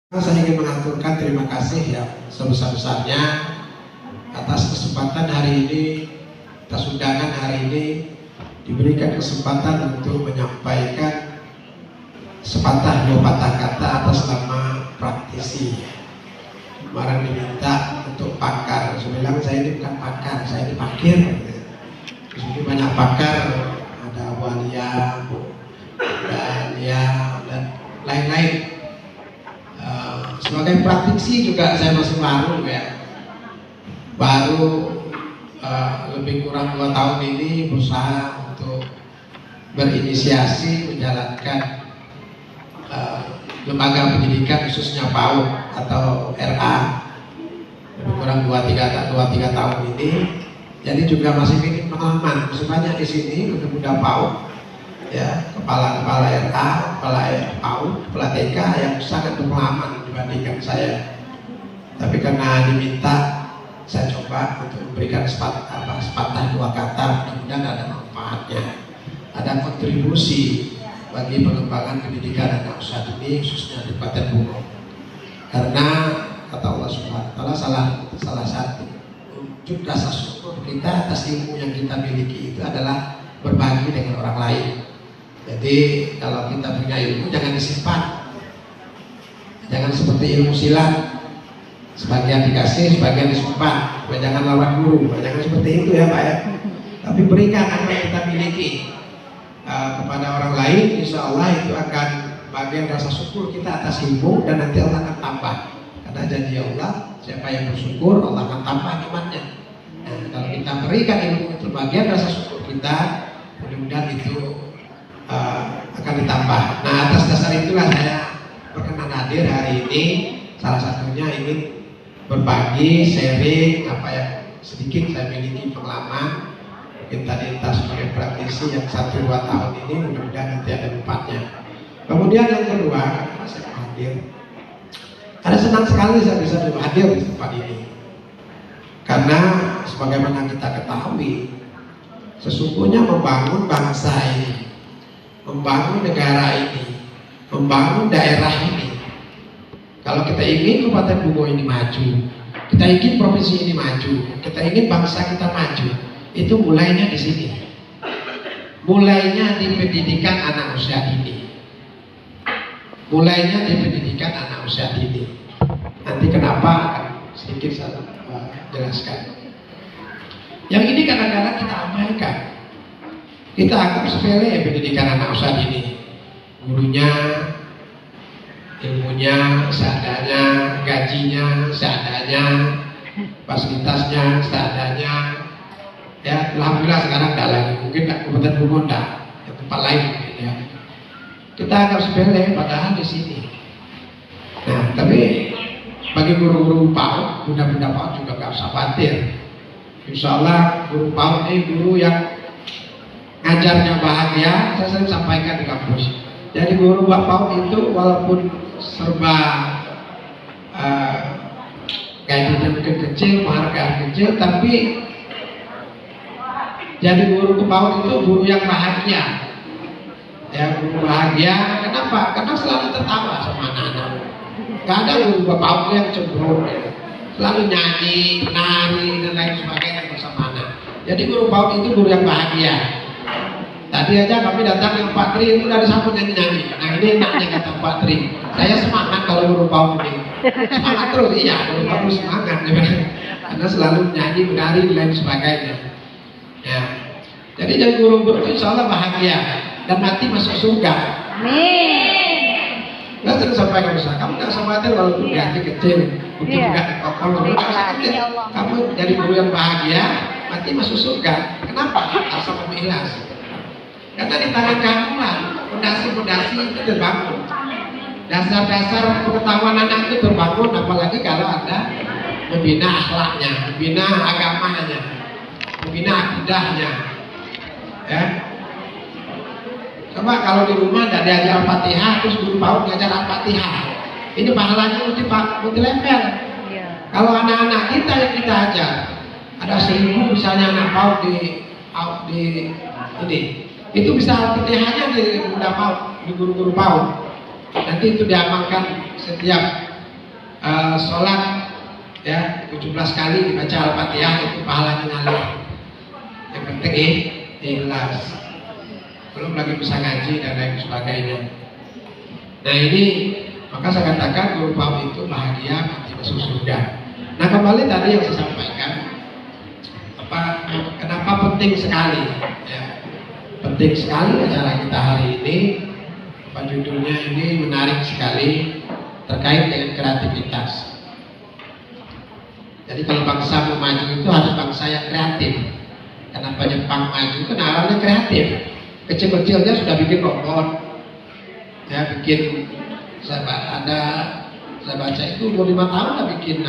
Saya ingin mengaturkan terima kasih yang sebesar-besarnya atas kesempatan hari ini, atas undangan hari ini, diberikan kesempatan untuk menyampaikan sepatah dua patah kata atas nama praktisi. Kemarin diminta untuk pakar, saya bilang saya ini bukan pakar, saya ini pakir. Di sini banyak pakar, ada Walia, dan lain-lain. Sebagai praktisi juga saya masih baru lebih kurang 2 tahun ini berusaha untuk berinisiasi menjalankan lembaga pendidikan khususnya PAUD atau RA lebih kurang 2-3 tahun ini. Jadi juga masih minim pengalaman, masih banyak di sini muda-muda PAUD, ya, kepala RA, kepala PAUD, kepala TK yang sangat berpengalaman dibandingkan saya. Tapi karena diminta, saya coba untuk memberikan sepatah dua kata, mudah-mudahan ada manfaatnya, ada kontribusi bagi pengembangan pendidikan anak usaha dini khususnya di Kabupaten Bungo. Karena kata Allah Subhanahu wa Ta'ala, salah satu wujud rasa syukur kita atas ilmu yang kita miliki itu adalah berbagi dengan orang lain. Jadi kalau kita punya ilmu jangan disimpan, jangan seperti ilmu silat, sebagian dikasih, sebagian disimpan. Jangan lawan guru, jangan seperti itu ya Pak ya. Tapi berikan apa yang kita miliki kepada orang lain, insya Allah itu akan bagian rasa syukur kita atas ilmu, dan nanti Allah akan tambah. Karena janji Allah, siapa yang bersyukur Allah akan tambah nikmatnya. Nah, kalau kita berikan ilmu itu bagian rasa syukur kita, mudah-mudahan itu akan ditambah. Nah, atas dasar itulah saya berkenan hadir hari ini. Salah satunya ingin berbagi, sharing apa yang sedikit saya miliki pengalaman. Mungkin tadi entah sebagai praktisi yang 1-2 tahun ini, mudah-mudahan nanti ada manfaatnya. Kemudian yang kedua, kenapa saya hadir? Karena senang sekali saya bisa hadir di tempat ini. Karena sebagaimana kita ketahui, sesungguhnya membangun bangsa ini, membangun negara ini, membangun daerah ini, kalau kita ingin Kabupaten Bungo ini maju, kita ingin provinsi ini maju, kita ingin bangsa kita maju, itu mulainya di sini. Mulainya di pendidikan anak usia dini. Mulainya di pendidikan anak usia dini. Nanti kenapa akan sedikit saya jelaskan. Yang ini kadang-kadang kita abaikan. Kita anggap sepele pendidikan anak usia dini. Gurunya, ilmunya seadanya, gajinya seadanya, fasilitasnya seadanya. Ya, alhamdulillah sekarang tidak lagi. Mungkin Kabupaten Bungo tidak, ya, tempat lain mungkin ya. Kita anggap sepele, padahal di sini. Nah, tapi bagi guru-guru PAUD, mudah-mudahan PAUD juga nggak usah khawatir. Insya Allah guru PAUD ini guru yang ngajarnya bahagia. Saya sering sampaikan di kampus. Jadi guru PAUD itu walaupun serba gajinya mungkin kecil, penghargaan kecil, tapi jadi guru PAUD itu guru yang bahagia. Ya, guru bahagia. Kenapa? Karena selalu tertawa sama anak-anak. Gak ada guru PAUD yang cemberut, ya. Selalu nyanyi, nari, dan lain sebagainya bersama anak. Jadi guru PAUD itu guru yang bahagia. Tadi aja kami datang yang Pak Tri itu dari samping nyanyi-nyanyi. Nah, ini enaknya kata Pak Tri. Saya semangat kalau guru PAUD ini. Semangat terus, iya, guru PAUD semangat. Karena selalu nyanyi, menari, dan lain sebagainya. Ya. Jadi guru-guru itu insya Allah bahagia dan mati masuk surga. Amin. Nggak sering sampaikan usaha. Kamu nggak usah khawatir walaupun gaji kecil, mungkin juga kalau kamu jadi guru yang bahagia, mati masuk surga. Kenapa? Asal kamu ikhlas. Karena di tangan kamu lah fondasi-fondasi itu terbangun. Dasar-dasar pengetahuan anak itu terbangun, apalagi kalau ada membina akhlaknya, membina agamanya, membina akidahnya. Ya. Coba kalau di rumah tidak diajar Al-Fatihah, terus guru PAUD ngajar Al-Fatihah, ini pahalanya multi level. Kalau anak-anak kita yang kita ajar, ada 1000 misalnya anak PAUD di ini, itu bisa Al-Fatihahnya di bunda PAUD, di guru-guru PAUD. Nanti itu diamalkan setiap sholat ya 17 kali dibaca Al-Fatihah itu pahalanya ngalir. Yang penting ikhlas. Belum lagi bisa ngaji dan lain sebagainya. Nah ini maka saya katakan guru PAUD itu bahagia mati masuk surga. Nah kembali tadi yang saya sampaikan, kenapa penting sekali ya, penting sekali acara kita hari ini. Judulnya ini menarik sekali terkait dengan kreativitas. Jadi kalau bangsa mau maju itu harus bangsa yang kreatif. Kenapa Jepang maju? Karena awalnya kreatif. Kecil-kecilnya sudah bikin robot, ya bikin. Saya baca itu umur 5 tahun udah bikin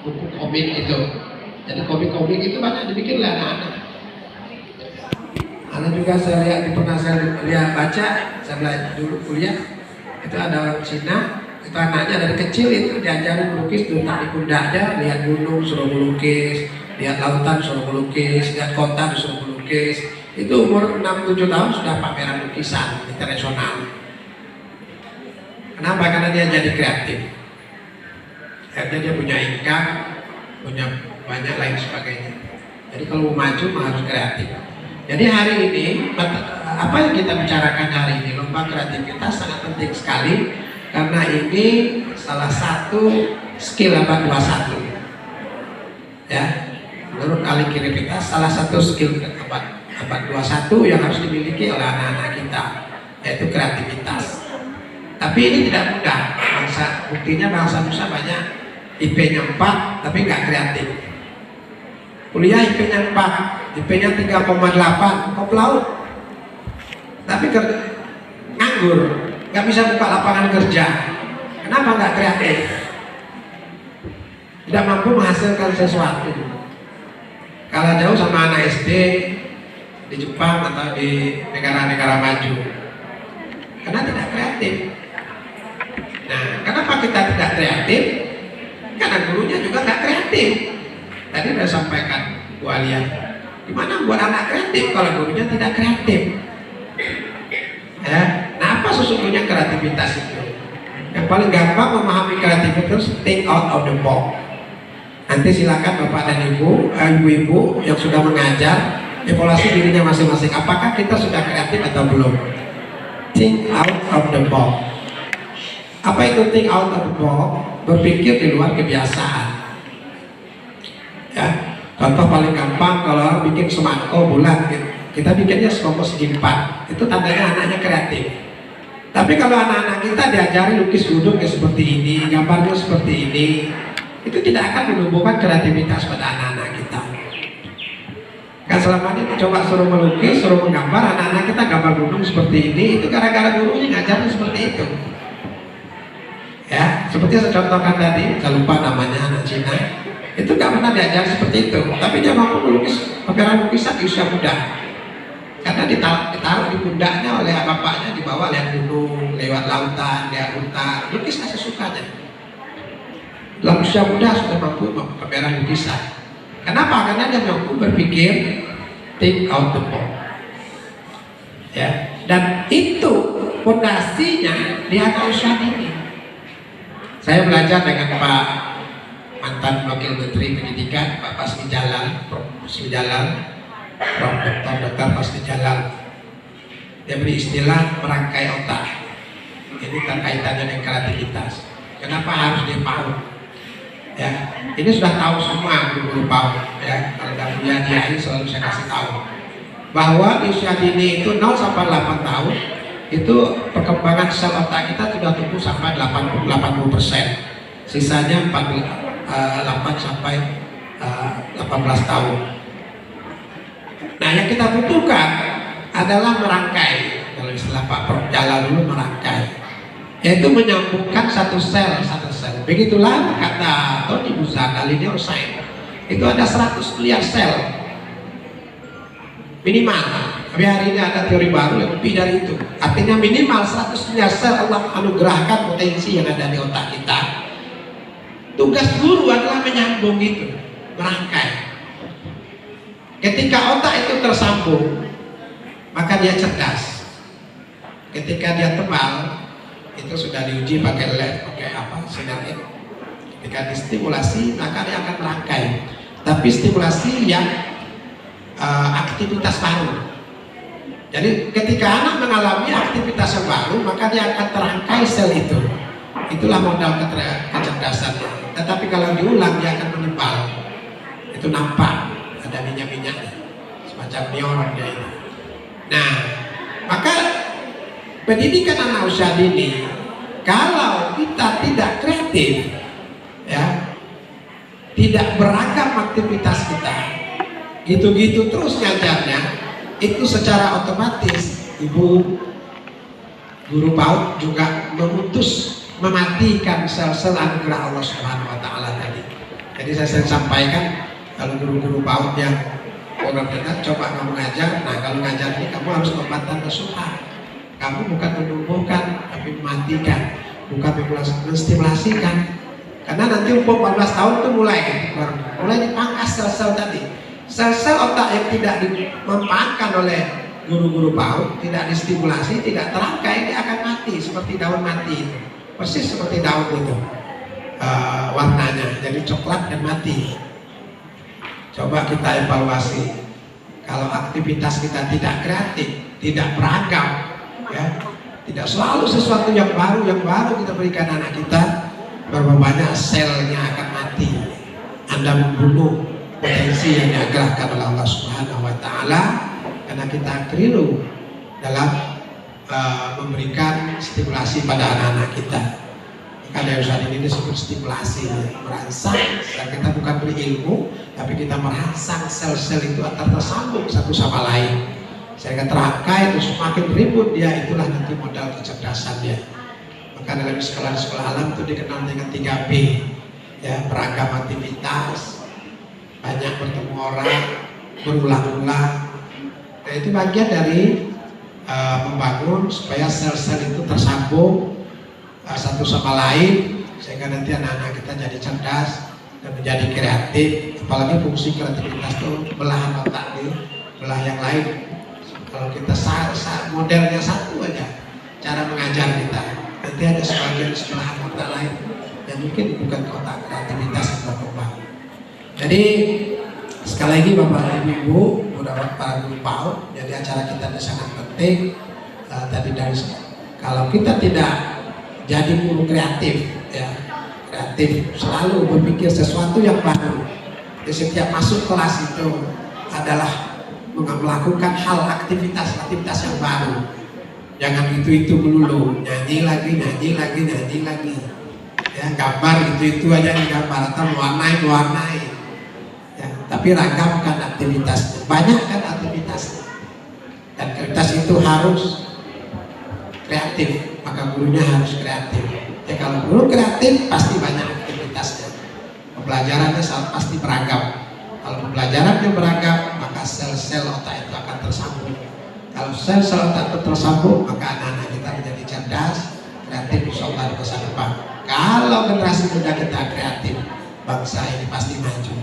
buku komik itu. Jadi komik-komik itu banyak dibikin oleh anak-anak. Ada juga saya baca, saya belajar dulu kuliah, itu ada orang Cina, itu anaknya dari kecil itu diajarin melukis, duduk di pundaknya, lihat gunung suruh melukis, lihat lautan suruh melukis, lihat kota disuruh melukis. Itu umur 6-7 tahun sudah pameran lukisan internasional. Kenapa? Karena dia jadi kreatif. Akhirnya dia punya income, punya banyak lain sebagainya. Jadi kalau mau maju harus kreatif. Jadi hari ini, apa yang kita bicarakan hari ini, lomba kreativitas sangat penting sekali. Karena ini salah satu skill abad 21. Ya, menurut ahli kreativitas salah satu skill abad 21 yang harus dimiliki oleh anak-anak kita, yaitu kreativitas. Tapi ini tidak mudah. Buktinya bangsa Nusa banyak IP-nya 4 tapi nggak kreatif. Kuliah IP-nya 4, IP-nya 3,8, kok pelaut. Tapi nganggur, nggak bisa buka lapangan kerja. Kenapa nggak kreatif? Tidak mampu menghasilkan sesuatu. Kalah jauh sama anak SD di Jepang atau di negara-negara maju. Karena tidak kreatif. Nah, kenapa kita tidak kreatif? Karena gurunya juga nggak kreatif. Tadi sudah sampaikan Bu Alia, gimana buat anak kreatif kalau gurunya tidak kreatif? Ya, nah apa sesungguhnya kreativitas itu? Yang paling gampang memahami kreativitas, think out of the box. Nanti silakan Bapak dan Ibu-ibu yang sudah mengajar, evaluasi dirinya masing-masing. Apakah kita sudah kreatif atau belum? Think out of the box. Apa itu think out of the box? Berpikir di luar kebiasaan. Ya, contoh paling gampang kalau orang bikin semangko bulat, kita bikinnya semangko segi 4. Itu tandanya anaknya kreatif. Tapi kalau anak-anak kita diajari lukis gunung seperti ini, gambarnya seperti ini, itu tidak akan menumbuhkan kreativitas pada anak-anak kita. Kan selama ini coba suruh melukis, suruh menggambar, anak-anak kita gambar gunung seperti ini, itu gara-gara gurunya ngajarin seperti itu. Ya, seperti saya contohkan tadi, saya lupa namanya anak Cina, itu nggak pernah diajar seperti itu, tapi dia mampu melukis pameran lukisan di usia muda. Karena ditaruh di pundaknya oleh bapaknya, dibawa lihat gunung, lewat lautan, lihat hutan, lukis sesukanya. Dalam usia muda sudah mampu pameran lukisan. Kenapa? Karena dia mampu berpikir think out the box. Ya, dan itu fondasinya di atas usia ini. Saya belajar dengan Pak mantan Wakil Menteri Pendidikan, Pak Pasmi Jalal, Prof. Dr. Pasmi Jalal. Dia beri istilah merangkai otak. Ini terkaitannya dengan kreativitas. Kenapa harus di PAUD? Ya, ini sudah tahu semua guru PAUD. Ya, kalau dalam dia selalu saya kasih tahu bahwa di usia dini itu 0 sampai 8 tahun itu perkembangan sel otak kita sudah tumbuh sampai 80%. Sisanya 8 sampai 18 tahun. Nah, yang kita butuhkan adalah merangkai. Kalau istilah Pak Prof Jalal dulu merangkai, yaitu menyambungkan satu sel. Begitulah kata Tony Buzan, ahli neuroscience. Itu ada 100 miliar sel minimal. Tapi hari ini ada teori baru yang lebih dari itu. Artinya minimal 100 miliar sel Allah anugerahkan potensi yang ada di otak kita. Tugas guru adalah menyambung itu, merangkai. Ketika otak itu tersambung, maka dia cerdas. Ketika dia tebal, itu sudah diuji pakai lab, pakai apa, sinar X. Ketika distimulasi maka dia akan merangkai. Tapi stimulasi yang aktivitas baru. Jadi ketika anak mengalami aktivitas yang baru maka dia akan terangkai sel itu. Itulah modal kecerdasannya. Tetapi kalau diulang dia akan menebal. Itu nampak ada minyak-minyaknya, semacam neuronnya itu. Nah, maka pendidikan anak usia dini kalau kita tidak kreatif, ya, tidak beragam aktivitas kita, gitu-gitu terus ngajarnya, itu secara otomatis ibu guru PAUD juga mematikan sel-sel anugerah Allah Subhanahu Wa Taala tadi. Jadi saya sering sampaikan kalau guru-guru PAUD yang orang benar coba kamu ngajar, nah kalau ngajar ini kamu harus membantah nasuha. Kamu bukan menumbuhkan, tapi mematikan, bukan menstimulasikan. Karena nanti umur 14 tahun itu mulai dipangkas sel-sel tadi. Sel-sel otak yang tidak dimanfaatkan oleh guru-guru PAUD, tidak distimulasi, tidak terangkai, dia akan mati seperti daun mati itu. Persis seperti daun itu warnanya, jadi coklat dan mati. Coba kita evaluasi. Kalau aktivitas kita tidak kreatif, tidak beragam, ya, tidak selalu sesuatu yang baru kita berikan anak kita, berapa banyak selnya akan mati. Anda membunuh potensi yang diajarkan oleh Allah Subhanahu Wa Taala karena kita keliru dalam memberikan stimulasi pada anak-anak kita. Maka dari saat ini disebut stimulasi, merangsang. Dan kita bukan beri ilmu, tapi kita merangsang sel-sel itu akan tersambung satu sama lain. Sehingga terangkai terus semakin ribut dia, itulah nanti modal kecerdasan dia. Maka dalam sekolah-sekolah alam itu dikenal dengan 3B, ya, beragam aktivitas, banyak bertemu orang, berulang-ulang. Nah itu bagian dari membangun supaya sel-sel itu tersambung satu sama lain, sehingga nanti anak-anak kita jadi cerdas dan menjadi kreatif. Apalagi fungsi kreativitas itu belahan otak di belah yang lain. Kalau kita modelnya satu aja cara mengajar kita, nanti ada sebagian belahan otak lain yang mungkin bukan otak kreativitas yang berkembang. Jadi sekali lagi Bapak Ibu, para guru PAUD, jadi acara kita ini sangat penting. Tadi dari kalau kita tidak jadi guru kreatif, ya, kreatif selalu berpikir sesuatu yang baru. Di setiap masuk kelas itu adalah melakukan hal aktivitas yang baru. Jangan itu melulu, nyanyi lagi, ya, gambar itu aja digambar atau mewarnai. Ya, tapi ragamkan aktivitasnya, banyakkan aktivitasnya. Dan aktivitas itu harus kreatif, maka gurunya harus kreatif. Ya, kalau guru kreatif pasti banyak aktivitasnya. Pembelajarannya pasti beragam. Kalau pembelajarannya beragam, maka sel-sel otak itu akan tersambung. Kalau sel-sel otak itu tersambung, maka anak-anak kita menjadi cerdas, kreatif, insyaallah di masa depan. Kalau generasi muda kita kreatif, bangsa ini pasti maju.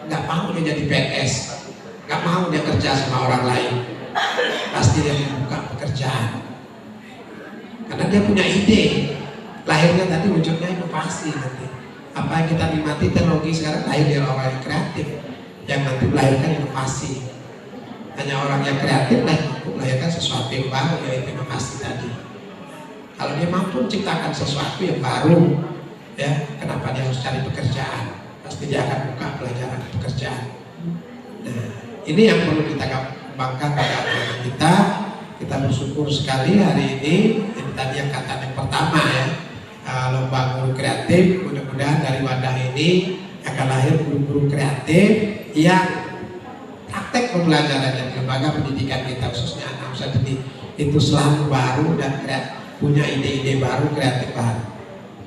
Nggak mau dia jadi PNS, nggak mau dia kerja sama orang lain, pasti dia membuka pekerjaan. Karena dia punya ide, lahirnya tadi wujudnya inovasi nanti. Apa yang kita nikmati teknologi sekarang lahir dari orang yang kreatif, yang nanti melahirkan inovasi. Hanya orang yang kreatif lah mampu melahirkan sesuatu yang baru, yaitu inovasi tadi. Kalau dia mampu menciptakan sesuatu yang baru, ya, kenapa dia harus cari pekerjaan? Pasti dia akan buka pelajaran pekerjaan. Nah, ini yang perlu kita kembangkan pada anak kita. Kita bersyukur sekali hari ini tadi yang kata yang pertama, ya, lomba guru kreatif. Mudah-mudahan dari wadah ini akan lahir guru-guru kreatif yang praktek pembelajaran dan lembaga pendidikan kita khususnya anak usia dini itu selalu baru dan punya ide-ide baru,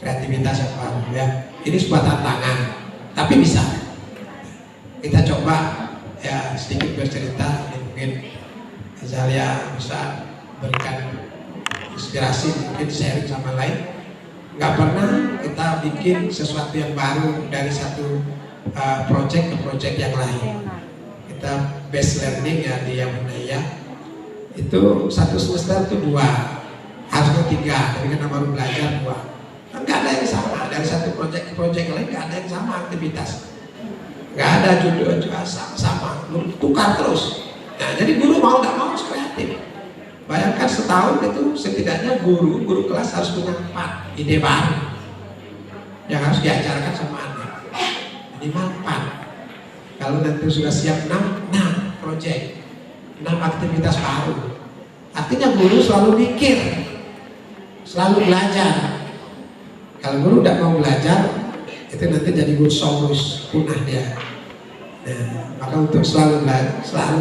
kreativitas yang baru, ya. Ini sebuah tantangan, tapi bisa. Kita coba, ya, sedikit bercerita, mungkin Azalia bisa berikan inspirasi, mungkin sharing sama lain. Nggak pernah kita bikin sesuatu yang baru dari satu project ke project yang lain. Kita base learning, ya, di yang budaya itu satu semester itu 2 harusnya 3, tapi karena baru belajar 2. Kan nggak ada yang sama, dari satu proyek ke proyek lain nggak ada yang sama aktivitas, nggak ada judul juga sama, tukar terus. Nah, jadi guru mau nggak mau harus kreatif. Bayangkan setahun itu setidaknya guru kelas harus punya 4 ide baru yang harus diajarkan sama anak, minimal 4. Kalau nanti sudah siap 6 proyek, 6 aktivitas baru. Artinya guru selalu mikir, selalu belajar. Kalau guru tidak mau belajar, itu nanti jadi guru saurus, punah dia. Nah, maka untuk selalu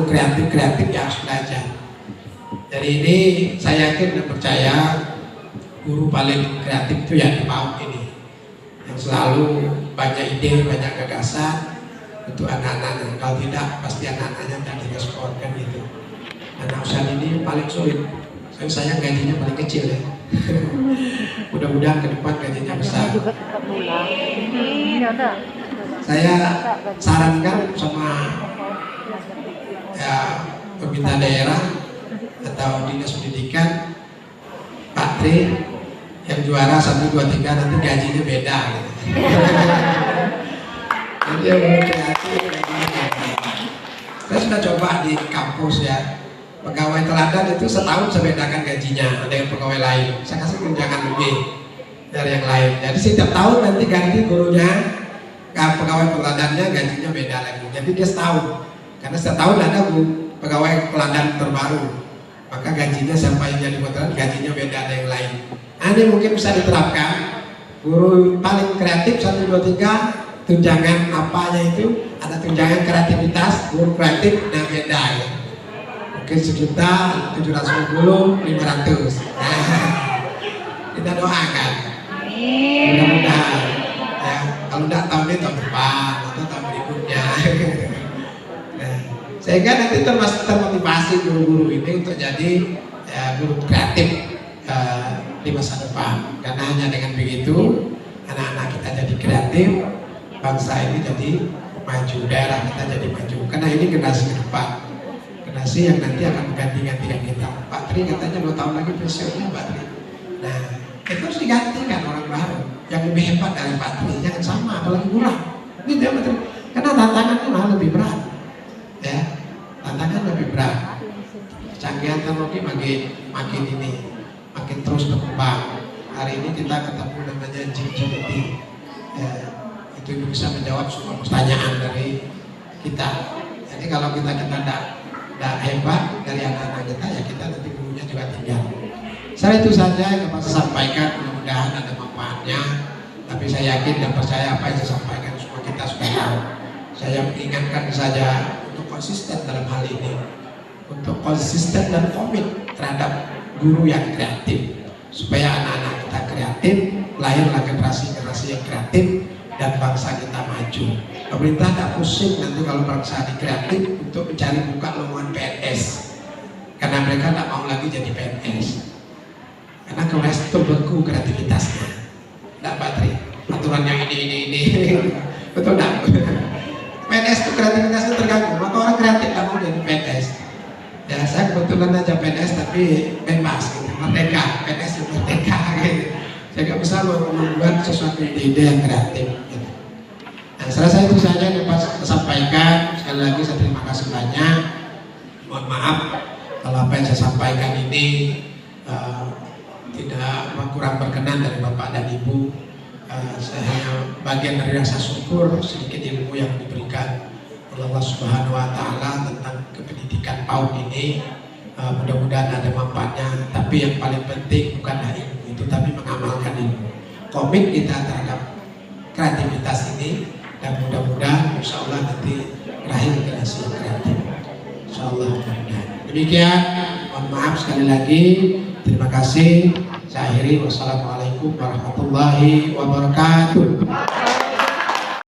kreatif ya harus belajar. Jadi ini saya yakin dan percaya guru paling kreatif itu ya di PAUD ini, yang selalu banyak ide, banyak gagasan untuk anak-anaknya. Kalau tidak, pasti anak-anaknya tidak direspon kan gitu. Anak usaha ini paling sulit. Saya gajinya paling kecil ya. Mudah-mudahan ke depan gajinya besar. Saya sarankan sama ya, pemerintah daerah atau dinas pendidikan, Pak Tri yang juara 1, 2, 3 nanti gajinya beda gitu. Jadi yang kreatif saya sudah coba di kampus ya, pegawai teladan itu setahun saya bedakan gajinya dengan pegawai lain, saya kasih tunjangan lebih dari yang lain. Jadi setiap tahun nanti ganti gurunya, pegawai teladannya gajinya beda lagi. Jadi dia setahun, karena setiap tahun ada pegawai teladan terbaru, maka gajinya sampai jadi teladan gajinya beda dari yang lain. Nah, ini mungkin bisa diterapkan. Guru paling kreatif 1, 2, 3 tunjangan apanya itu ada tunjangan kreativitas, guru kreatif nah beda ya. Mungkin 1.750.500. Nah, kita doakan mudah-mudahan ya, kalau tidak tahun ini tahun depan atau tahun berikutnya. Nah, sehingga nanti termotivasi guru-guru ini untuk jadi ya, guru kreatif di masa depan, karena hanya dengan begitu anak-anak kita jadi kreatif, bangsa ini jadi maju, daerah kita jadi maju, karena ini generasi ke depan, generasi yang nanti akan menggantikan kita. Pak Tri katanya 2 tahun lagi pensiunnya Pak Tri. Nah, itu harus digantikan orang baru yang lebih hebat dari Pak Tri, jangan sama, apalagi kurang gitu ya Pak Tri, karena tantangannya malah lebih berat ya, tantangan lebih berat. Canggihan teknologi makin terus berkembang. Hari ini kita ketemu namanya GPT ya, itu bisa menjawab semua pertanyaan dari kita. Jadi kalau kita tidak hebat dari anak-anak kita, ya kita nanti gurunya juga tinggal. Saya itu saja yang dapat saya sampaikan, mudah-mudahan ada manfaatnya. Tapi saya yakin dan percaya apa yang saya sampaikan semua kita sudah tahu. Saya mengingatkan saja untuk konsisten dalam hal ini, untuk konsisten dan komit terhadap guru yang kreatif, supaya anak-anak kita kreatif, lahirlah generasi-generasi yang kreatif, dan bangsa kita maju. Pemerintah tidak pusing nanti kalau bangsa di kreatif untuk mencari buka lowongan PNS, karena mereka tidak mau lagi jadi PNS, karena kelas itu beku kreativitasnya. Tidak Patri, aturan yang ini betul tidak? PNS itu kreativitasnya terganggu, maka orang kreatif tidak mau jadi PNS. Ya, saya kebetulan aja PNS tapi bebas gitu, merdeka, PNS itu merdeka gitu. Saya nggak bisa membuat sesuatu ide yang kreatif gitu. Nah, saya rasa itu saja yang dapat saya sampaikan. Sekali lagi saya terima kasih banyak. Mohon maaf kalau apa yang saya sampaikan ini tidak kurang berkenan dari Bapak dan Ibu. Saya hanya bagian dari rasa syukur sedikit ilmu yang diberikan oleh Allah Subhanahu wa Ta'ala tentang kependidikan PAUD ini. Mudah-mudahan ada manfaatnya, tapi yang paling penting bukanlah ilmu itu, tapi mengamalkan ilmu. Komit kita terhadap kreativitas ini, dan mudah-mudahan insya Allah nanti lahir generasi yang kreatif. Insya Allah mudah-mudahan. Demikian, mohon maaf sekali lagi. Terima kasih. Saya akhiri. Wassalamualaikum warahmatullahi wabarakatuh.